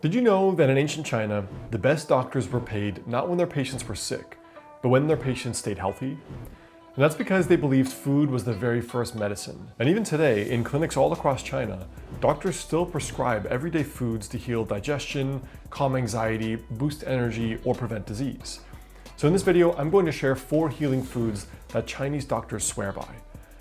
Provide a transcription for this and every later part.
Did you know that in ancient China, the best doctors were paid not when their patients were sick, but when their patients stayed healthy? And that's because they believed food was the very first medicine. And even today, in clinics all across China, doctors still prescribe everyday foods to heal digestion, calm anxiety, boost energy, or prevent disease. So in this video, I'm going to share 4 healing foods that Chinese doctors swear by.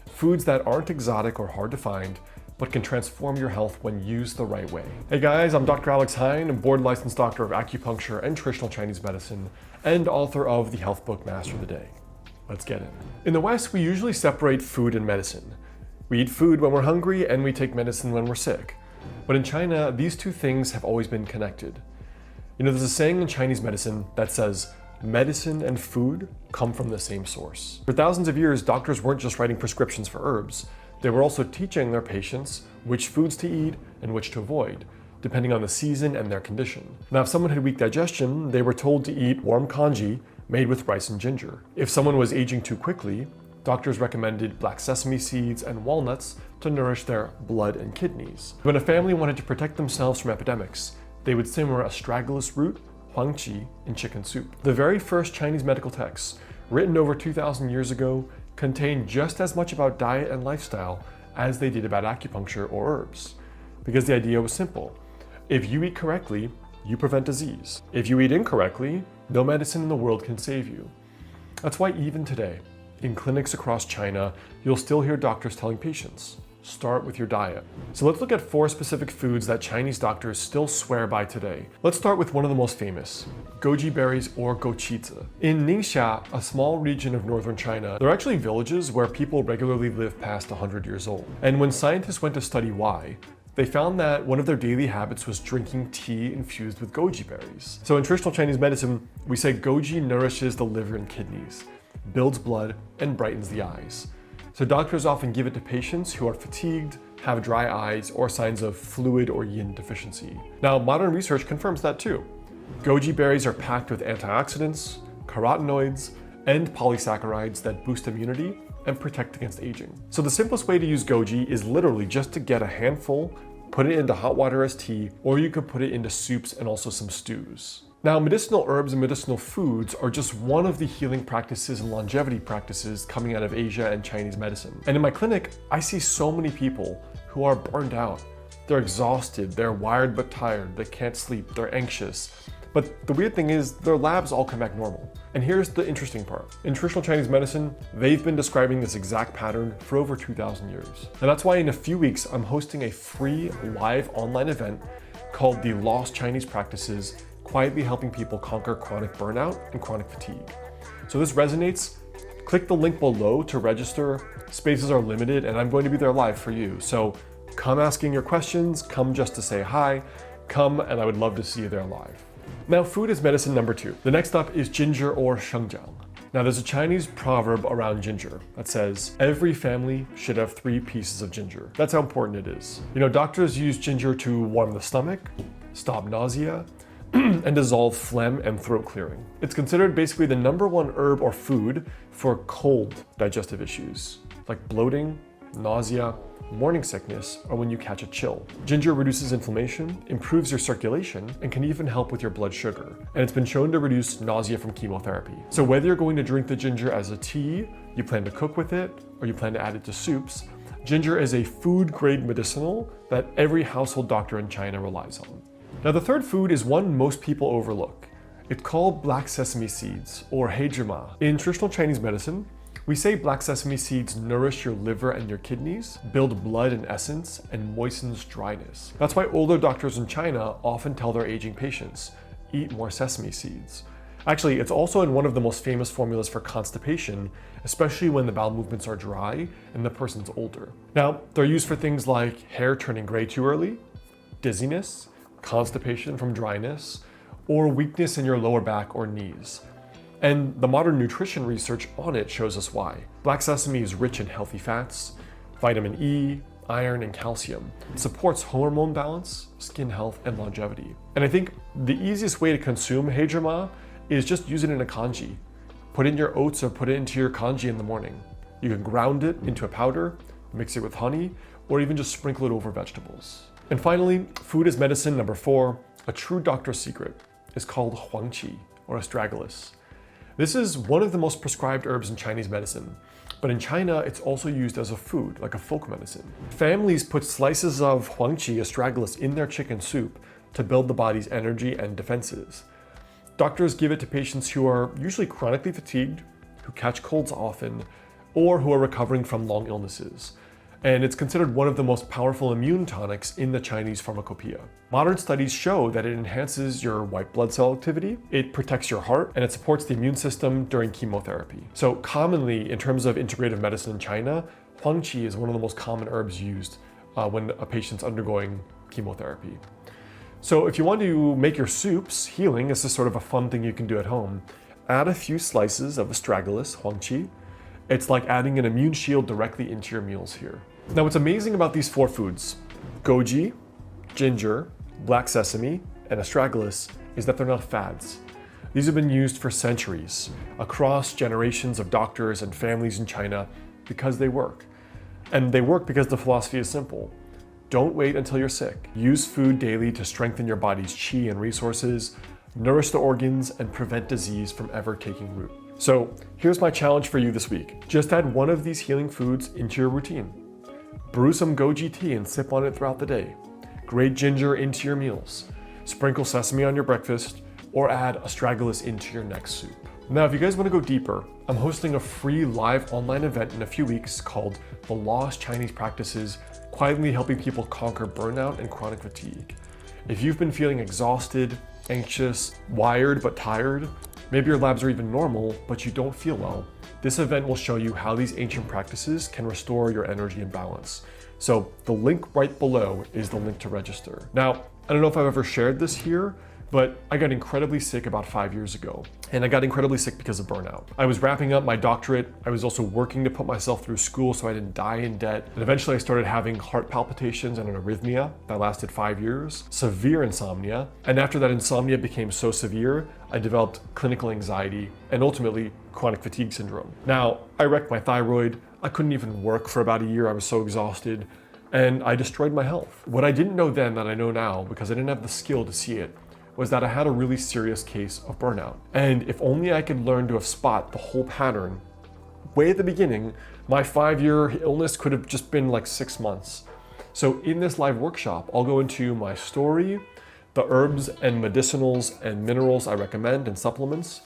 Foods that aren't exotic or hard to find, but can transform your health when used the right way. Hey guys, I'm Dr. Alex Heyne, a board licensed doctor of acupuncture and traditional Chinese medicine, and author of the health book Master of the Day. Let's get in. In the West, we usually separate food and medicine. We eat food when we're hungry and we take medicine when we're sick. But in China, these two things have always been connected. You know, there's a saying in Chinese medicine that says, medicine and food come from the same source. For thousands of years, doctors weren't just writing prescriptions for herbs. They were also teaching their patients which foods to eat and which to avoid, depending on the season and their condition. Now, if someone had weak digestion, they were told to eat warm congee made with rice and ginger. If someone was aging too quickly, doctors recommended black sesame seeds and walnuts to nourish their blood and kidneys. When a family wanted to protect themselves from epidemics, they would simmer Astragalus root, huangqi, in chicken soup. The very first Chinese medical texts, written over 2,000 years ago, contain just as much about diet and lifestyle as they did about acupuncture or herbs. Because the idea was simple. If you eat correctly, you prevent disease. If you eat incorrectly, no medicine in the world can save you. That's why even today, in clinics across China, you'll still hear doctors telling patients, start with your diet. So let's look at 4 specific foods that Chinese doctors still swear by today. Let's start with one of the most famous, Goji berries or goqi. In Ningxia, a small region of northern China, there are actually villages where people regularly live past 100 years old. And when scientists went to study why, they found that one of their daily habits was drinking tea infused with goji berries. So in traditional Chinese medicine, we say goji nourishes the liver and kidneys, builds blood, and brightens the eyes. So doctors often give it to patients who are fatigued, have dry eyes, or signs of fluid or yin deficiency. Now, modern research confirms that too. Goji berries are packed with antioxidants, carotenoids, and polysaccharides that boost immunity and protect against aging. So the simplest way to use goji is literally just to get a handful, put it into hot water as tea, or you could put it into soups and also some stews. Now, medicinal herbs and medicinal foods are just one of the healing practices and longevity practices coming out of Asia and Chinese medicine. And in my clinic, I see so many people who are burned out. They're exhausted, they're wired but tired, they can't sleep, they're anxious. But the weird thing is, their labs all come back normal. And here's the interesting part. In traditional Chinese medicine, they've been describing this exact pattern for over 2,000 years. And that's why in a few weeks, I'm hosting a free live online event called The Lost Chinese Practices, quietly helping people conquer chronic burnout and chronic fatigue. So if this resonates, click the link below to register. Spaces are limited and I'm going to be there live for you. So come asking your questions, come just to say hi, come and I would love to see you there live. Now, food is medicine number 2. The next up is ginger or shengjiang. Now, there's a Chinese proverb around ginger that says, every family should have 3 pieces of ginger. That's how important it is. You know, doctors use ginger to warm the stomach, stop nausea, and dissolve phlegm and throat clearing. It's considered basically the #1 herb or food for cold digestive issues, like bloating, nausea, morning sickness, or when you catch a chill. Ginger reduces inflammation, improves your circulation, and can even help with your blood sugar. And it's been shown to reduce nausea from chemotherapy. So whether you're going to drink the ginger as a tea, you plan to cook with it, or you plan to add it to soups, ginger is a food-grade medicinal that every household doctor in China relies on. Now, the third food is one most people overlook. It's called black sesame seeds, or HEYNE'S. In traditional Chinese medicine, we say black sesame seeds nourish your liver and your kidneys, build blood and essence, and moistens dryness. That's why older doctors in China often tell their aging patients, eat more sesame seeds. Actually, it's also in one of the most famous formulas for constipation, especially when the bowel movements are dry and the person's older. Now, they're used for things like hair turning gray too early, dizziness, constipation from dryness, or weakness in your lower back or knees. And the modern nutrition research on it shows us why. Black sesame is rich in healthy fats, vitamin E, iron, and calcium. It supports hormone balance, skin health, and longevity. And I think the easiest way to consume HEYNE'S is just use it in a congee. Put it in your oats or put it into your congee in the morning. You can ground it into a powder, mix it with honey, or even just sprinkle it over vegetables. And finally, food is medicine number 4, a true doctor's secret, is called huangqi, or astragalus. This is one of the most prescribed herbs in Chinese medicine, but in China, it's also used as a food, like a folk medicine. Families put slices of huangqi, astragalus, in their chicken soup to build the body's energy and defenses. Doctors give it to patients who are usually chronically fatigued, who catch colds often, or who are recovering from long illnesses. And it's considered one of the most powerful immune tonics in the Chinese pharmacopoeia. Modern studies show that it enhances your white blood cell activity, it protects your heart, and it supports the immune system during chemotherapy. So commonly, in terms of integrative medicine in China, huangqi is one of the most common herbs used when a patient's undergoing chemotherapy. So if you want to make your soups healing, this is sort of a fun thing you can do at home. Add a few slices of astragalus, huangqi. It's like adding an immune shield directly into your meals here. Now what's amazing about these 4 foods, goji, ginger, black sesame, and astragalus, is that they're not fads. These have been used for centuries across generations of doctors and families in China because they work. And they work because the philosophy is simple. Don't wait until you're sick. Use food daily to strengthen your body's qi and resources, nourish the organs, and prevent disease from ever taking root. So here's my challenge for you this week. Just add one of these healing foods into your routine. Brew some goji tea and sip on it throughout the day. Grate ginger into your meals. Sprinkle sesame on your breakfast, or add astragalus into your next soup. Now, if you guys want to go deeper, I'm hosting a free live online event in a few weeks called The Lost Chinese Practices, quietly helping people conquer burnout and chronic fatigue. If you've been feeling exhausted, anxious, wired but tired, maybe your labs are even normal, but you don't feel well, this event will show you how these ancient practices can restore your energy and balance. So the link right below is the link to register. Now, I don't know if I've ever shared this here, but I got incredibly sick about 5 years ago. And I got incredibly sick because of burnout. I was wrapping up my doctorate. I was also working to put myself through school so I didn't die in debt. And eventually I started having heart palpitations and an arrhythmia that lasted 5 years, severe insomnia. And after that insomnia became so severe, I developed clinical anxiety and ultimately chronic fatigue syndrome. Now, I wrecked my thyroid. I couldn't even work for about a year. I was so exhausted. And I destroyed my health. What I didn't know then that I know now, because I didn't have the skill to see it, was that I had a really serious case of burnout. And if only I could learn to have spot the whole pattern way at the beginning, my 5-year illness could have just been like 6 months. So in this live workshop, I'll go into my story, the herbs and medicinals and minerals I recommend and supplements,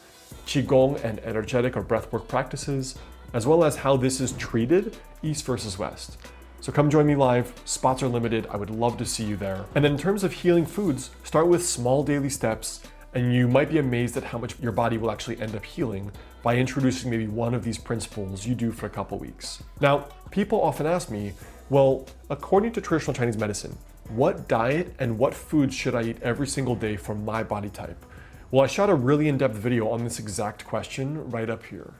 qigong and energetic or breathwork practices, as well as how this is treated east versus west. So come join me live, spots are limited, I would love to see you there. And then in terms of healing foods, start with small daily steps, and you might be amazed at how much your body will actually end up healing by introducing maybe one of these principles you do for a couple weeks. Now, people often ask me, well, according to traditional Chinese medicine, what diet and what foods should I eat every single day for my body type? Well, I shot a really in-depth video on this exact question right up here.